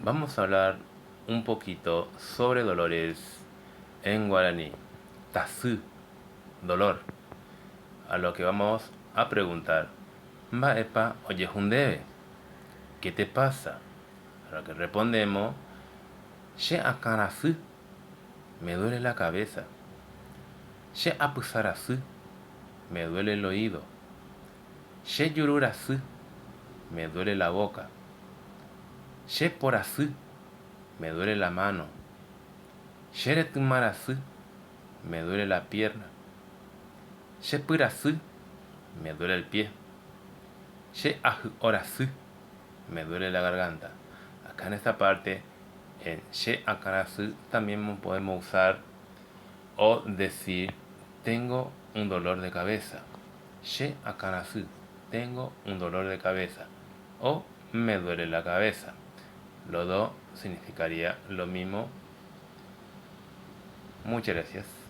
Vamos a hablar un poquito sobre dolores en guaraní. Tasu, dolor. A lo que vamos a preguntar. Mbaepa oye hundebe. ¿Qué te pasa? A lo que respondemos. She akarasu. Me duele la cabeza. She apusarasu. Me duele el oído. She yururasu. Me duele la boca. She porasu. Me duele la mano. She retumarasu. Me duele la pierna. She purasu. Me duele el pie. She ahorasu. Me duele la garganta. Acá en esta parte, en she akarasu, también podemos usar o decir tengo un dolor de cabeza. She akarasu. Tengo un dolor de cabeza. O me duele la cabeza. Los dos significaría lo mismo. Muchas gracias.